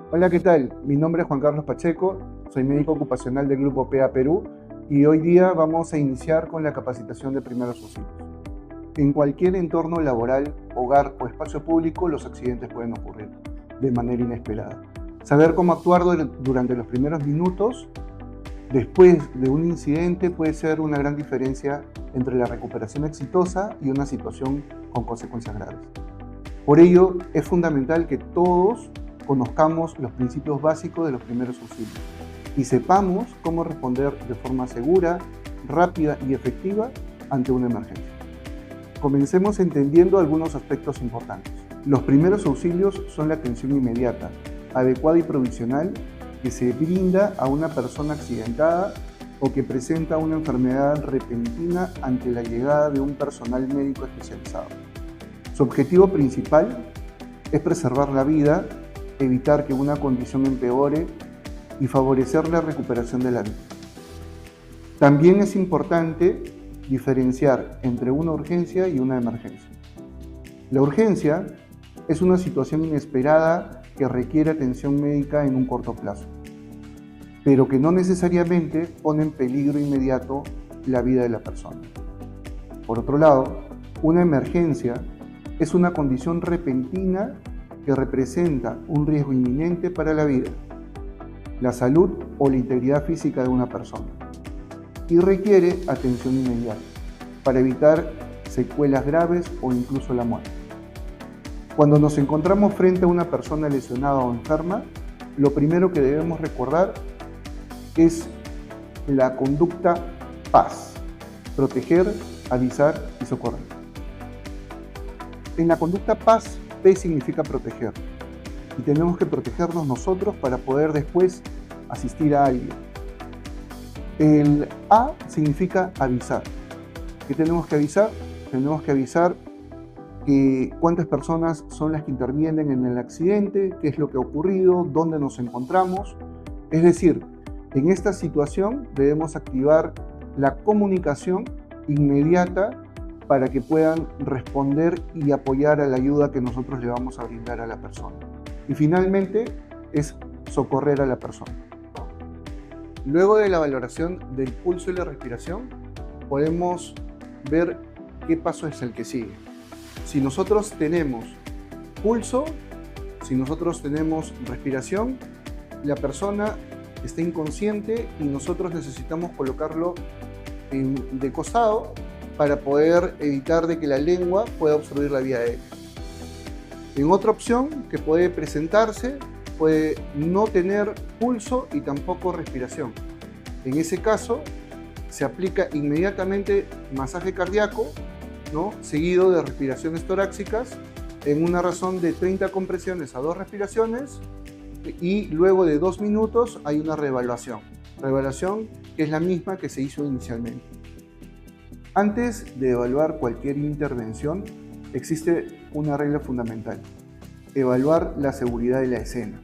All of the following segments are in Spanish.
Hola, ¿qué tal? Mi nombre es Juan Carlos Pacheco, soy médico ocupacional del Grupo PA Perú y hoy día vamos a iniciar con la capacitación de primeros auxilios. En cualquier entorno laboral, hogar o espacio público, los accidentes pueden ocurrir de manera inesperada. Saber cómo actuar durante los primeros minutos después de un incidente puede ser una gran diferencia entre la recuperación exitosa y una situación con consecuencias graves. Por ello, es fundamental que todos conozcamos los principios básicos de los primeros auxilios y sepamos cómo responder de forma segura, rápida y efectiva ante una emergencia. Comencemos entendiendo algunos aspectos importantes. Los primeros auxilios son la atención inmediata, adecuada y provisional que se brinda a una persona accidentada o que presenta una enfermedad repentina ante la llegada de un personal médico especializado. Su objetivo principal es preservar la vida, evitar que una condición empeore y favorecer la recuperación de la vida. También es importante diferenciar entre una urgencia y una emergencia. La urgencia es una situación inesperada que requiere atención médica en un corto plazo, pero que no necesariamente pone en peligro inmediato la vida de la persona. Por otro lado, una emergencia es una condición repentina que representa un riesgo inminente para la vida, la salud o la integridad física de una persona y requiere atención inmediata para evitar secuelas graves o incluso la muerte. Cuando nos encontramos frente a una persona lesionada o enferma, lo primero que debemos recordar es la conducta PAS: proteger, avisar y socorrer. En la conducta PAS, P significa proteger, y tenemos que protegernos nosotros para poder después asistir a alguien. El A significa avisar. ¿Qué tenemos que avisar? Tenemos que avisar que cuántas personas son las que intervienen en el accidente, qué es lo que ha ocurrido, dónde nos encontramos. Es decir, en esta situación debemos activar la comunicación inmediata para que puedan responder y apoyar a la ayuda que nosotros le vamos a brindar a la persona. Y finalmente es socorrer a la persona. Luego de la valoración del pulso y la respiración, podemos ver qué paso es el que sigue. Si nosotros tenemos pulso, si nosotros tenemos respiración, la persona está inconsciente y nosotros necesitamos colocarlo de costado para poder evitar de que la lengua pueda obstruir la vía aérea. En otra opción que puede presentarse, puede no tener pulso y tampoco respiración. En ese caso, se aplica inmediatamente masaje cardíaco, ¿no?, seguido de respiraciones torácicas en una razón de 30 compresiones a 2 respiraciones, y luego de 2 minutos hay una reevaluación que es la misma que se hizo inicialmente. Antes de evaluar cualquier intervención, existe una regla fundamental: evaluar la seguridad de la escena.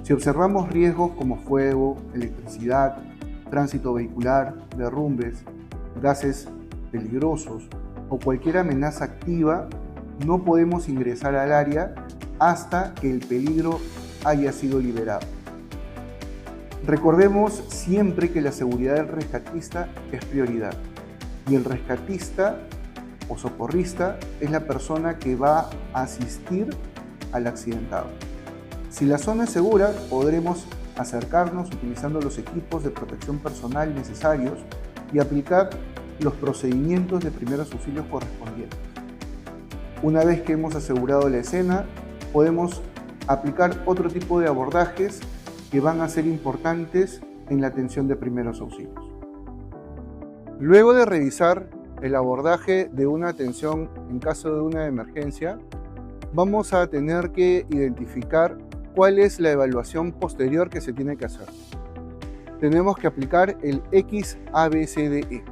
Si observamos riesgos como fuego, electricidad, tránsito vehicular, derrumbes, gases peligrosos o cualquier amenaza activa, no podemos ingresar al área hasta que el peligro haya sido liberado. Recordemos siempre que la seguridad del rescatista es prioridad, y el rescatista o socorrista es la persona que va a asistir al accidentado. Si la zona es segura, podremos acercarnos utilizando los equipos de protección personal necesarios y aplicar los procedimientos de primeros auxilios correspondientes. Una vez que hemos asegurado la escena, podemos aplicar otro tipo de abordajes que van a ser importantes en la atención de primeros auxilios. Luego de revisar el abordaje de una atención en caso de una emergencia, vamos a tener que identificar cuál es la evaluación posterior que se tiene que hacer. Tenemos que aplicar el XABCDE.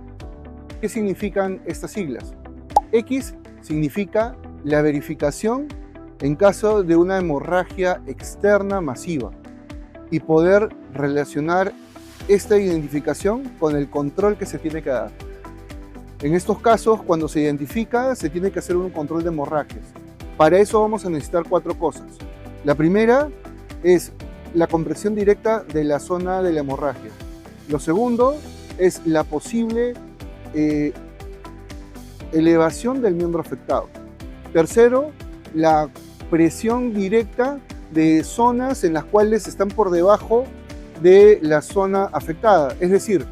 ¿Qué significan estas siglas? X significa la verificación en caso de una hemorragia externa masiva y poder relacionar esta identificación con el control que se tiene que dar. En estos casos, cuando se identifica, se tiene que hacer un control de hemorragias. Para eso vamos a necesitar 4 cosas. La primera es la compresión directa de la zona de la hemorragia. Lo segundo es la posible elevación del miembro afectado. Tercero, la presión directa de zonas en las cuales están por debajo de la zona afectada. Es decir,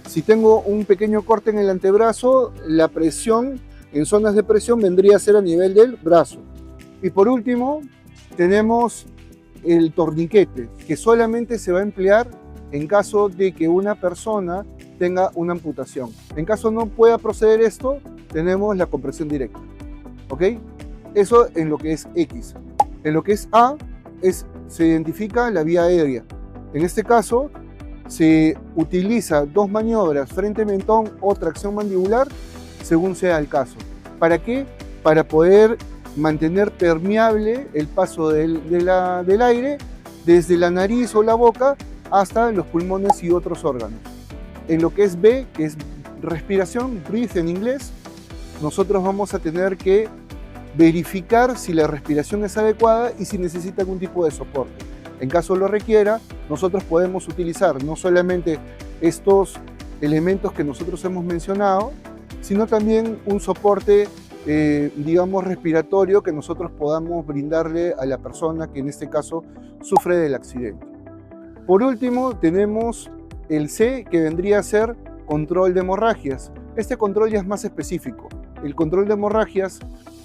si tengo un pequeño corte en el antebrazo, la presión en zonas de presión vendría a ser a nivel del brazo. Y por último, tenemos el torniquete, que solamente se va a emplear en caso de que una persona tenga una amputación. En caso no pueda proceder esto, tenemos la compresión directa. ¿Ok? Eso en lo que es X. En lo que es A, se identifica la vía aérea. En este caso, se utiliza dos maniobras, frente mentón o tracción mandibular, según sea el caso. ¿Para qué? Para poder mantener permeable el paso del aire desde la nariz o la boca hasta los pulmones y otros órganos. En lo que es B, que es respiración, breathe en inglés, nosotros vamos a tener que verificar si la respiración es adecuada y si necesita algún tipo de soporte. En caso lo requiera, nosotros podemos utilizar no solamente estos elementos que nosotros hemos mencionado, sino también un soporte, digamos, respiratorio que nosotros podamos brindarle a la persona que en este caso sufre del accidente. Por último, tenemos el C, que vendría a ser control de hemorragias. Este control ya es más específico. El control de hemorragias,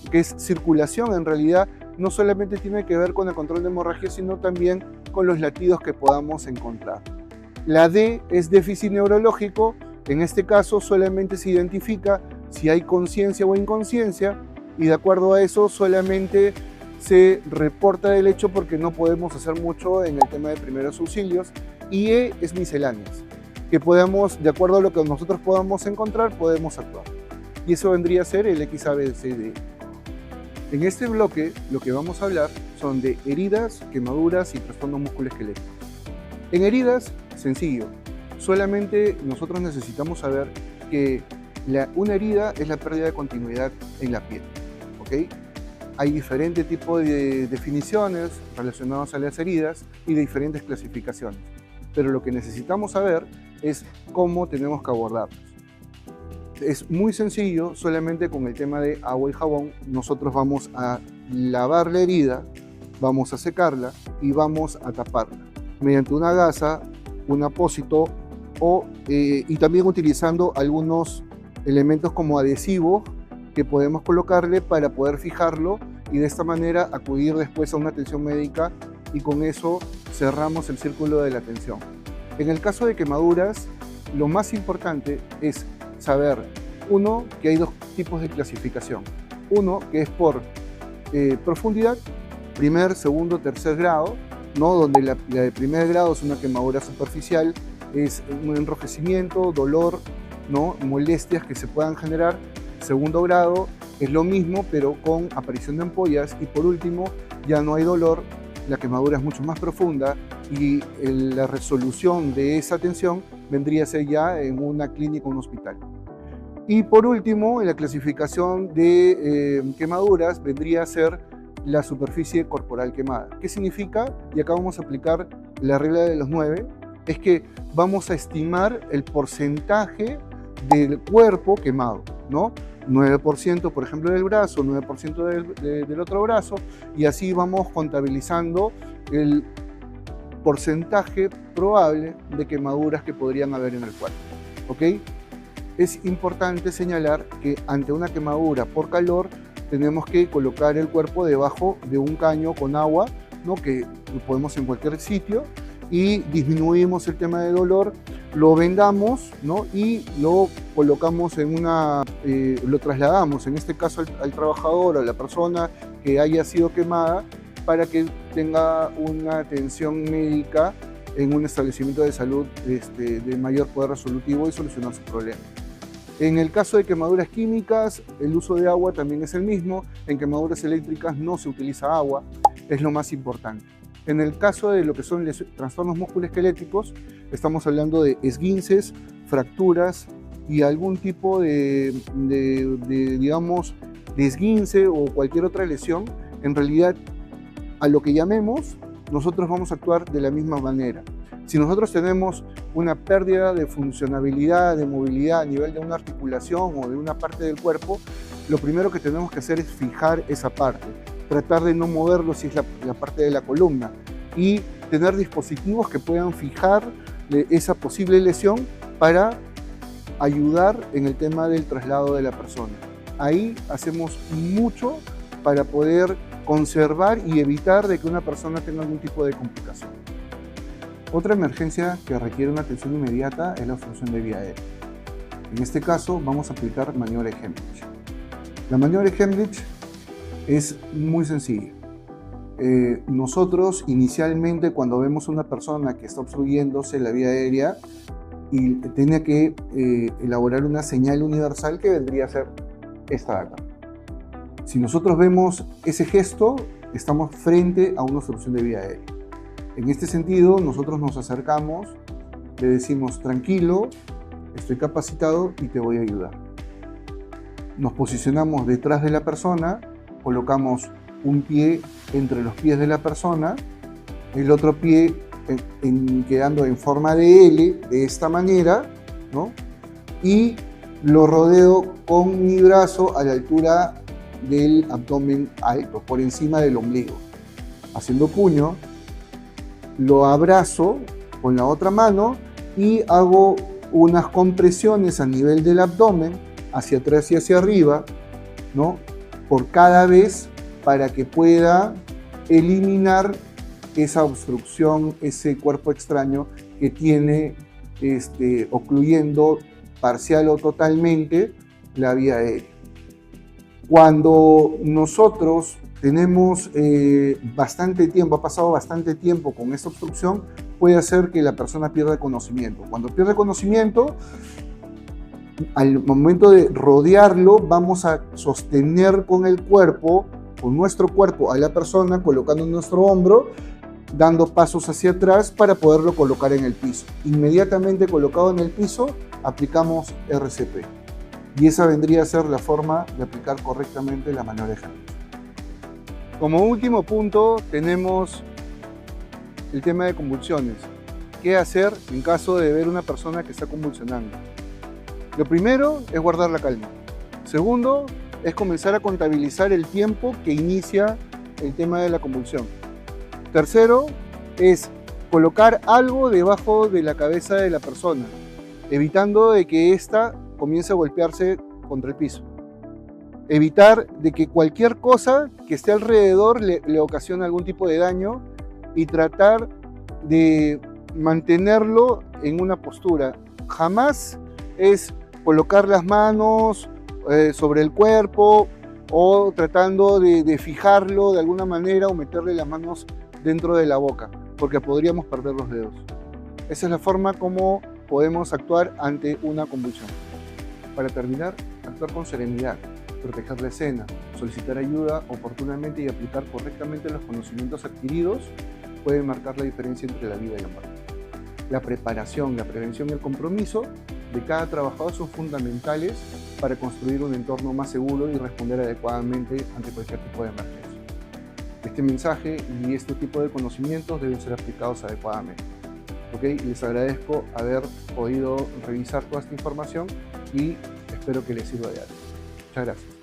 que es circulación en realidad, no solamente tiene que ver con el control de hemorragias, sino también con los latidos que podamos encontrar. La D es déficit neurológico. En este caso solamente se identifica si hay conciencia o inconsciencia, y de acuerdo a eso solamente se reporta el hecho porque no podemos hacer mucho en el tema de primeros auxilios. Y E es misceláneas, que podemos, de acuerdo a lo que nosotros podamos encontrar, podemos actuar. Y eso vendría a ser el XABCD. En este bloque lo que vamos a hablar son de heridas, quemaduras y trastornos musculoesqueléticos. En heridas, sencillo, solamente nosotros necesitamos saber que una herida es la pérdida de continuidad en la piel, ¿ok? Hay diferentes tipos de definiciones relacionadas a las heridas y de diferentes clasificaciones, pero lo que necesitamos saber es cómo tenemos que abordarlas. Es muy sencillo, solamente con el tema de agua y jabón, nosotros vamos a lavar la herida, vamos a secarla y vamos a taparla mediante una gasa, un apósito y también utilizando algunos elementos como adhesivos que podemos colocarle para poder fijarlo y de esta manera acudir después a una atención médica, y con eso cerramos el círculo de la atención. En el caso de quemaduras, lo más importante es saber, uno, que hay dos tipos de clasificación. Uno, que es por profundidad, primer, segundo, tercer grado, ¿no? Donde la de primer grado es una quemadura superficial, es un enrojecimiento, dolor, ¿no? Molestias que se puedan generar. Segundo grado es lo mismo, pero con aparición de ampollas. Y por último, ya no hay dolor, la quemadura es mucho más profunda y la resolución de esa atención vendría a ser ya en una clínica o un hospital. Y por último, en la clasificación de quemaduras vendría a ser la superficie corporal quemada. ¿Qué significa? Y acá vamos a aplicar la regla de los 9, es que vamos a estimar el porcentaje del cuerpo quemado, ¿no? 9% por ejemplo del brazo, 9% del otro brazo, y así vamos contabilizando el porcentaje probable de quemaduras que podrían haber en el cuerpo, ¿ok? Es importante señalar que ante una quemadura por calor tenemos que colocar el cuerpo debajo de un caño con agua, ¿no? Que lo podemos en cualquier sitio, y disminuimos el tema de dolor, lo vendamos, ¿no? Y lo colocamos en lo trasladamos, en este caso al trabajador, a la persona que haya sido quemada, para que tenga una atención médica en un establecimiento de salud de mayor poder resolutivo y solucionar su problema. En el caso de quemaduras químicas, el uso de agua también es el mismo. En quemaduras eléctricas no se utiliza agua, es lo más importante. En el caso de lo que son los trastornos musculoesqueléticos, estamos hablando de esguinces, fracturas y algún tipo digamos, de esguince o cualquier otra lesión. En realidad, a lo que llamemos nosotros vamos a actuar de la misma manera. Si nosotros tenemos una pérdida de funcionabilidad, de movilidad a nivel de una articulación o de una parte del cuerpo, lo primero que tenemos que hacer es fijar esa parte, tratar de no moverlo si es la parte de la columna y tener dispositivos que puedan fijar esa posible lesión para ayudar en el tema del traslado de la persona. Ahí hacemos mucho para poder conservar y evitar de que una persona tenga algún tipo de complicación. Otra emergencia que requiere una atención inmediata es la obstrucción de vía aérea. En este caso vamos a aplicar maniobra de Hemlich. La maniobra de Hemlich es muy sencilla. Nosotros inicialmente cuando vemos a una persona que está obstruyéndose la vía aérea y tiene que elaborar una señal universal que vendría a ser esta de acá. Si nosotros vemos ese gesto, estamos frente a una obstrucción de vía aérea. En este sentido, nosotros nos acercamos, le decimos tranquilo, estoy capacitado y te voy a ayudar. Nos posicionamos detrás de la persona, colocamos un pie entre los pies de la persona, el otro pie quedando en forma de L, de esta manera, ¿no? Y lo rodeo con mi brazo a la altura del abdomen alto, por encima del ombligo. Haciendo puño, lo abrazo con la otra mano y hago unas compresiones a nivel del abdomen, hacia atrás y hacia arriba, ¿no? Por cada vez, para que pueda eliminar esa obstrucción, ese cuerpo extraño que tiene ocluyendo parcial o totalmente la vía aérea. Cuando nosotros tenemos bastante tiempo, ha pasado bastante tiempo con esta obstrucción, puede hacer que la persona pierda conocimiento. Cuando pierde conocimiento, al momento de rodearlo, vamos a sostener con el cuerpo, con nuestro cuerpo a la persona, colocando nuestro hombro, dando pasos hacia atrás para poderlo colocar en el piso. Inmediatamente colocado en el piso, aplicamos RCP. Y esa vendría a ser la forma de aplicar correctamente la maniobra de Hemlich. Como último punto, tenemos el tema de convulsiones. ¿Qué hacer en caso de ver una persona que está convulsionando? Lo primero es guardar la calma. Segundo, es comenzar a contabilizar el tiempo que inicia el tema de la convulsión. Tercero, es colocar algo debajo de la cabeza de la persona, evitando de que ésta comience a golpearse contra el piso. Evitar de que cualquier cosa que esté alrededor le ocasione algún tipo de daño y tratar de mantenerlo en una postura. Jamás es colocar las manos sobre el cuerpo o tratando de fijarlo de alguna manera o meterle las manos dentro de la boca, porque podríamos perder los dedos. Esa es la forma como podemos actuar ante una convulsión. Para terminar, actuar con serenidad, proteger la escena, solicitar ayuda oportunamente y aplicar correctamente los conocimientos adquiridos pueden marcar la diferencia entre la vida y la muerte. La preparación, la prevención y el compromiso de cada trabajador son fundamentales para construir un entorno más seguro y responder adecuadamente ante cualquier tipo de emergencia. Este mensaje y este tipo de conocimientos deben ser aplicados adecuadamente. ¿Okay? Les agradezco haber podido revisar toda esta información y espero que les sirva de algo. Muchas gracias.